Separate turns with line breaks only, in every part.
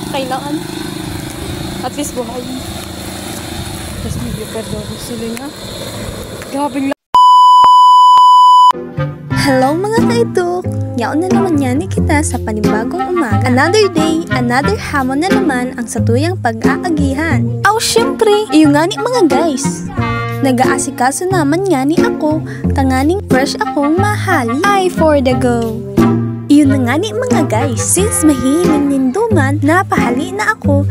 Kailangan. At least buhay. Tapos medyo perdono sila nga. Grabing
Hello mga kaidok! Yaon na naman yan ni kita sa panibagong umaga. Another day, another hamon na naman ang satuyang pag-aagihan. Syempre, iyo nga ni mga guys. Nag-aasikaso naman nga ni ako, tanganing fresh akong mahali. Ay, for the go! Iyo na nga ni mga guys, since mahiling ninduman, napahali na ako,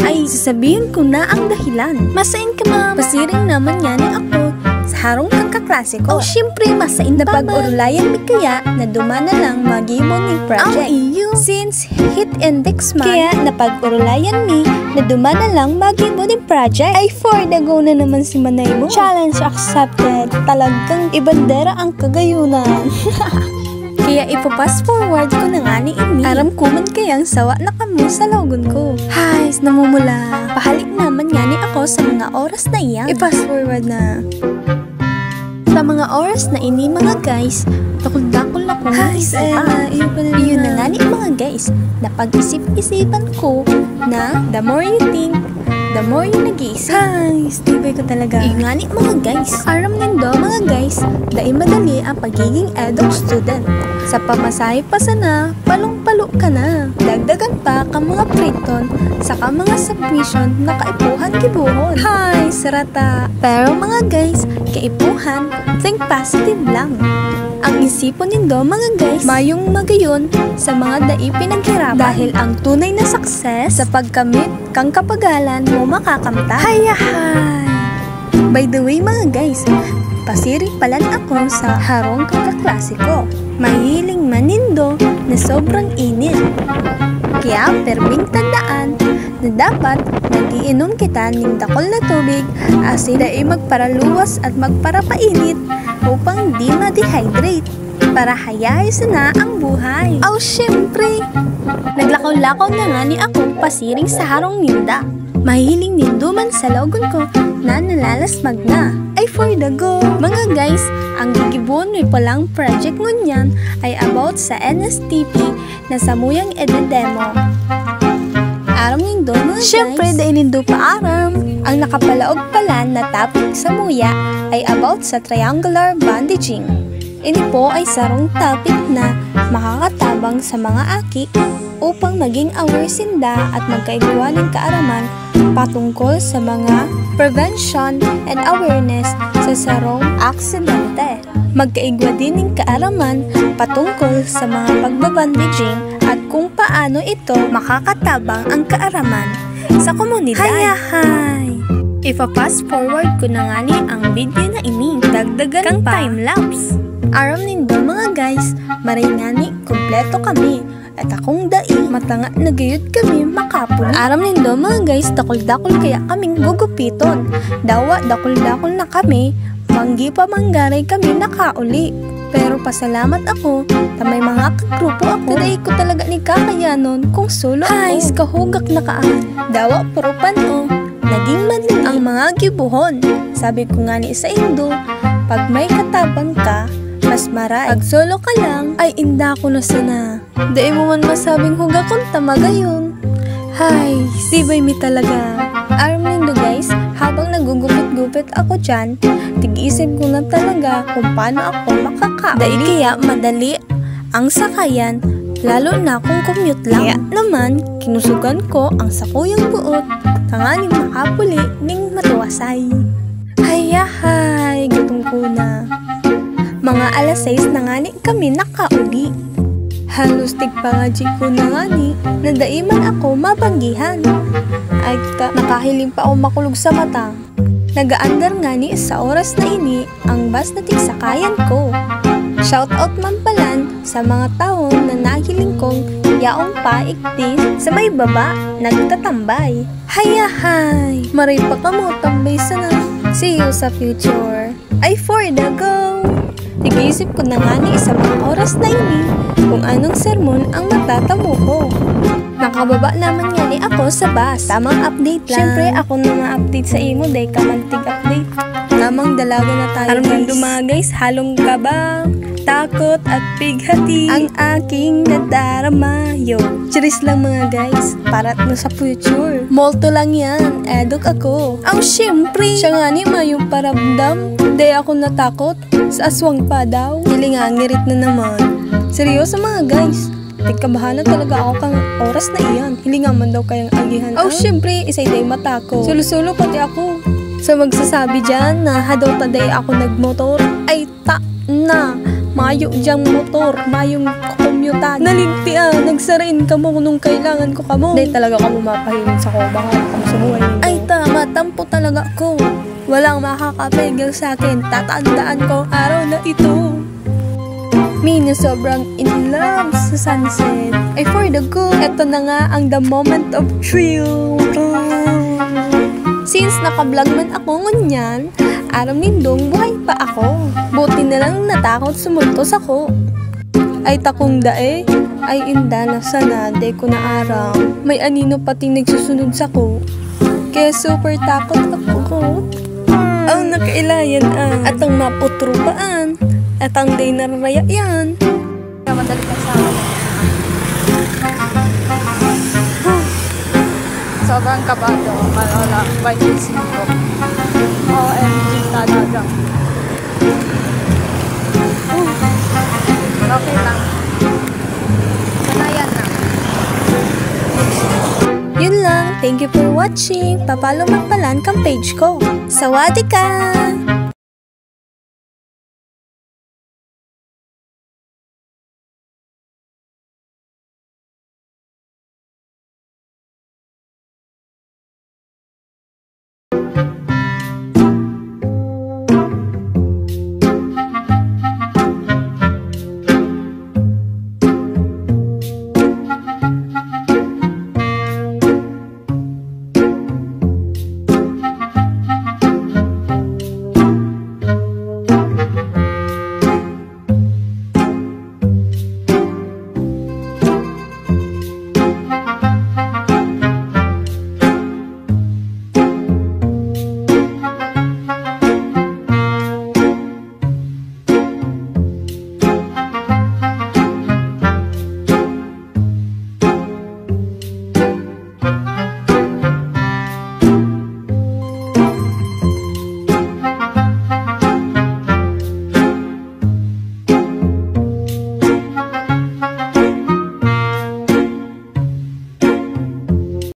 ay sasabihin ko na ang dahilan. Masain ka ma'am, pasiring naman nga ni ako sa harong kaklase ko. Syempre, masain na pag-urulayan mi kaya na dumana lang mag-ibon ni project. Since hit index man, kaya napag-urulayan mi na dumana lang mag-ibon ni project. Ay, for the go na naman si Manay mo. Challenge accepted. Talagang ibandera ang kagayunan. Kaya ipapass forward ko na nga ni Amy. Aram ko man kayang sawa na kamo sa logon ko. Hays, namumula. Pahalik naman nga ni ako sa mga oras na iyan. I-pass forward na. Sa mga oras na ini mga guys, dakol-dakol ako ng isipan. Iyon na nga ni mga guys, napag-isip-isipan ko na the more you think, the more you nag-iisip. Stibay ko talaga. Iyon nga ni mga guys, aram nindo mga guys, dahil madali ang pagiging eduk student. Sa pamasahe pa sana, palong-palo ka na. Dagdagan pa ka mga priton, saka mga submission na kaipuhan kibuhon. Sarata. Pero mga guys, kaipuhan, think positive lang. Ang isipon nindo mga guys, mayong magayon sa mga dai pinaghirapan. Dahil ang tunay na success sa pagkamit kang kapagalan mo makakamta. Hayahay! By the way mga guys, pasiri palan ako sa harong kaklase ko. Mahiling manindo na sobrang init. Kaya perming tandaan na dapat nagiinom kita ng dakol na tubig asin dai magparaluwas at magparapainit upang di ma-dehydrate para hayay sana ang buhay. Syempre, naglakaw-lakaw na nga ni ako pasiring sa harong ninda. Mahiling nindo man sa logon ko na nalalasmag na. Ay, for the go! Mga guys, ang gigibon may palang project ngunyan ay about sa NSTP na samuyang ededemo. Aram nindo mga guys. Syempre, dahil nindo pa aram. Ang nakapalaog pala na topic sa muya ay about sa triangular bandaging. Ini po ay sarong topic na makakatabang sa mga aki upang maging aware sinda at magkaigwa ng kaaraman patungkol sa mga prevention and awareness sa sarong aksidente. Magkaigwa din ng kaaraman patungkol sa mga pagbabandaging at kung paano ito makakatabang ang kaaraman sa komunidad. Hayahay! Ipa-fast forward ko na nga ni ang video na ini. Dagdagan pa time-lapse. Aram nindo mga guys, maray nga ni, kompleto kami. At akong dai, matanga na gayud kami makapon. Aram nindo mga guys, dakol-dakol kaya kaming gugupiton. Dawa, dakol-dakol na kami, manggi pa manggaray kami nakauli. Pero pasalamat ako na may mga kagrupo ako. Dahil ko talaga ni kakayanon kung solo ako. Kahugak na kaan. Dawa, purupan o. Naging madling ang mga gibuhon. Sabi ko nga ni sa Indo, pag may katabang ka, mas maray. Pag solo ka lang, ay inda ko na sana. Dahil mo man masabing hugakon tamagayon. Sibay mi talaga. Aram nindo guys, habang nagugupit-gupit ako dyan, tig-isip ko na talaga kung paano ako makakauli. Dahil kaya madali ang sakayan, lalo na kung commute lang. Kaya naman, kinusugan ko ang sakuyang buot, tanganing makapuli ning matuwasay. Hayahay, gutom ko na. Mga alas 6 na nga ni kami nakauli. Halos tigpangadji ko na nga ni, nadaiman ako mabanggihan. Ay kita, nakahiling pa ako makulog sa mata. Nagaandar nga ni sa oras na ini ang bus na tigsakayan ko. Shout out man palan sa mga taon na nahiling kong yaong paikti sa may baba nagtatambay. Hayahay! Maray pa ka mo tambay sana. See you sa future. Ay, for the go! Nag-iisip ko na nga ni sa mga oras na ini kung anong sermon ang matatamo ko. Nakababa naman nga ni ako sa bus. Tamang update lang. Siyempre ako na ma-update sa imo day ka magtig-update. Tamang dalaga na tayo guys. Mga guys, halong ka ba? takot at bighati ang aking nadarama. Yo, cheers lang mga guys, para na sa future. Molto lang yan, eduk ako. Ang syempre, siya nga ni mayong paramdam. Di ako natakot, sa aswang pa daw. Hilingangirit na naman. Seryoso mga guys, kabahan na talaga ako kang oras na iyan. Hilinga man daw kayang agihan. Oh, syempre, isay day matako. Sulo-sulo pati ako. Sa magsasabi dyan na hadaw taday ako nagmotor, ay ta na. Mayo diyang motor, mayong kumyutan. Nalintian, nagsarain ka mo nung kailangan ko kamo. Day talaga ka mapahilin sa ko, baka kamo sa buhay. Ay tama, tampo talaga ko. Walang makakapigil sa akin, tatandaan ko araw na ito. Me na sobrang in love sa sunset. Ay for the good, eto na nga ang the moment of thrill. Since naka-vlog man ako ngunyan, aram nindong buhay pa ako. Buti na lang natakot sumultos ako. Ay takong dae, ay inda na sana, de ko na aram. May anino pati nagsusunod sa ko. Kaya super takot ako. Ang nakailayan at ang maputrupaan. At ang day nararaya yan.
Madali ka sa akin. Sobrang kabado. Malala. Vibes nito. OMG talaga. Okay lang. Sanayan na.
Yun lang. Thank you for watching. Papalo magpalan kang page ko. Sawadee ka!